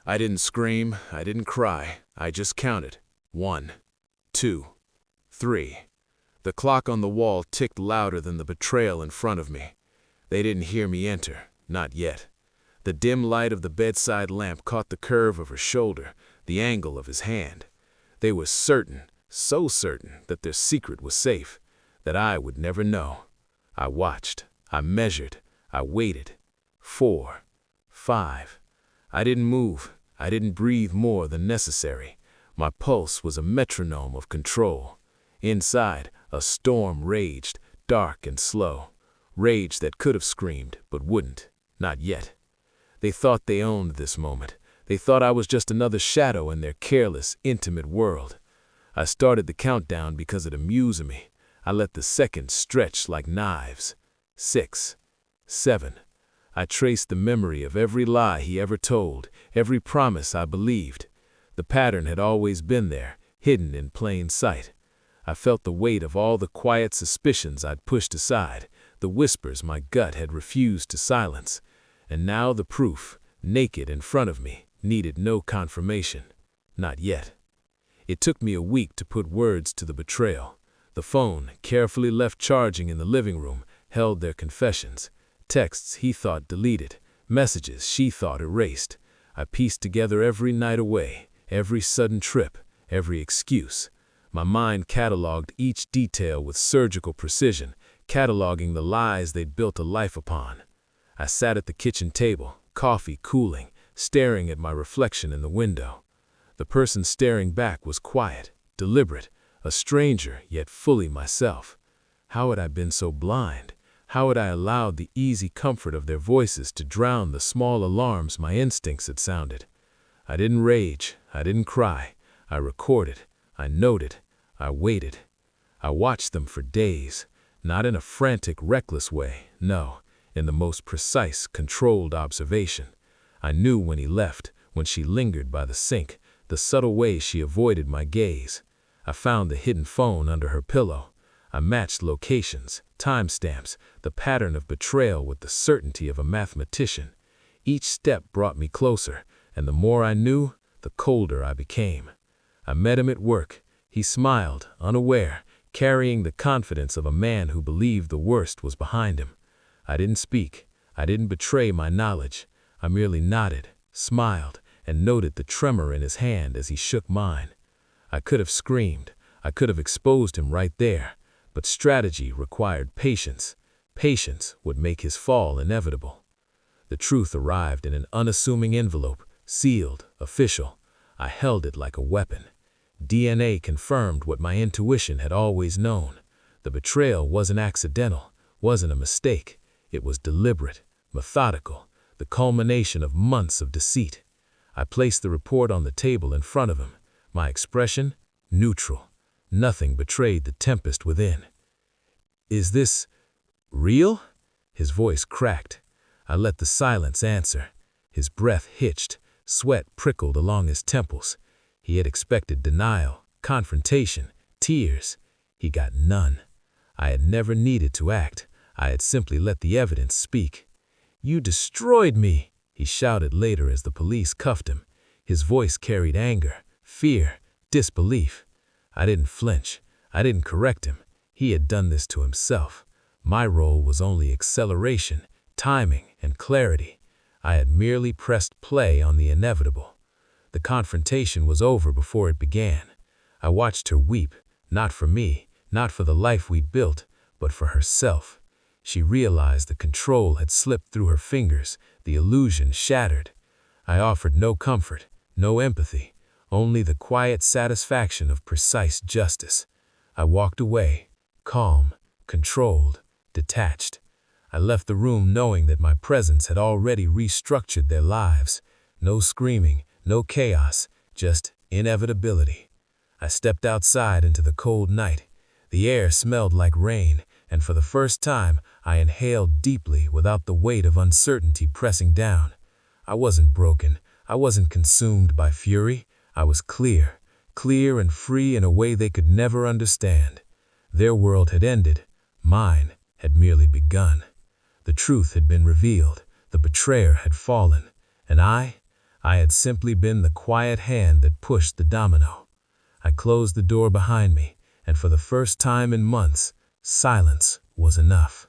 I didn't scream, I didn't cry, I just counted. 1, 2, 3. The clock on the wall ticked louder than the betrayal in front of me. They didn't hear me enter, not yet. The dim light of the bedside lamp caught the curve of her shoulder, the angle of his hand. They were certain, so certain, that their secret was safe, that I would never know. I watched, I measured, I waited. 4, 5. I didn't move, I didn't breathe more than necessary. My pulse was a metronome of control. Inside, a storm raged, dark and slow. Rage that could have screamed, but wouldn't. Not yet. They thought they owned this moment. They thought I was just another shadow in their careless, intimate world. I started the countdown because it amused me. I let the seconds stretch like knives. 6, 7. I traced the memory of every lie he ever told, every promise I believed. The pattern had always been there, hidden in plain sight. I felt the weight of all the quiet suspicions I'd pushed aside, the whispers my gut had refused to silence. And now the proof, naked in front of me, needed no confirmation. Not yet. It took me a week to put words to the betrayal. The phone, carefully left charging in the living room, held their confessions. Texts he thought deleted, messages she thought erased. I pieced together every night away, every sudden trip, every excuse. My mind cataloged each detail with surgical precision, cataloging the lies they'd built a life upon. I sat at the kitchen table, coffee cooling, staring at my reflection in the window. The person staring back was quiet, deliberate, a stranger, yet fully myself. How had I been so blind? How had I allowed the easy comfort of their voices to drown the small alarms my instincts had sounded? I didn't rage, I didn't cry. I recorded, I noted, I waited. I watched them for days, not in a frantic, reckless way, no, in the most precise, controlled observation. I knew when he left, when she lingered by the sink, the subtle way she avoided my gaze. I found the hidden phone under her pillow. I matched locations, timestamps, the pattern of betrayal with the certainty of a mathematician. Each step brought me closer, and the more I knew, the colder I became. I met him at work. He smiled, unaware, carrying the confidence of a man who believed the worst was behind him. I didn't speak. I didn't betray my knowledge. I merely nodded, smiled, and noted the tremor in his hand as he shook mine. I could have screamed. I could have exposed him right there. But strategy required patience. Patience would make his fall inevitable. The truth arrived in an unassuming envelope, sealed, official. I held it like a weapon. DNA confirmed what my intuition had always known. The betrayal wasn't accidental, wasn't a mistake. It was deliberate, methodical, the culmination of months of deceit. I placed the report on the table in front of him. My expression? Neutral. Nothing betrayed the tempest within. "Is this real?" His voice cracked. I let the silence answer. His breath hitched. Sweat prickled along his temples. He had expected denial, confrontation, tears. He got none. I had never needed to act. I had simply let the evidence speak. "You destroyed me," he shouted later as the police cuffed him. His voice carried anger, fear, disbelief. I didn't flinch. I didn't correct him. He had done this to himself. My role was only acceleration, timing, and clarity. I had merely pressed play on the inevitable. The confrontation was over before it began. I watched her weep, not for me, not for the life we'd built, but for herself. She realized the control had slipped through her fingers, the illusion shattered. I offered no comfort, no empathy, only the quiet satisfaction of precise justice. I walked away, calm, controlled, detached. I left the room knowing that my presence had already restructured their lives. No screaming, no chaos, just inevitability. I stepped outside into the cold night. The air smelled like rain, and for the first time, I inhaled deeply without the weight of uncertainty pressing down. I wasn't broken. I wasn't consumed by fury. I was clear, clear and free in a way they could never understand. Their world had ended. Mine had merely begun. The truth had been revealed. The betrayer had fallen. And I I had simply been the quiet hand that pushed the domino. I closed the door behind me, and for the first time in months, silence was enough.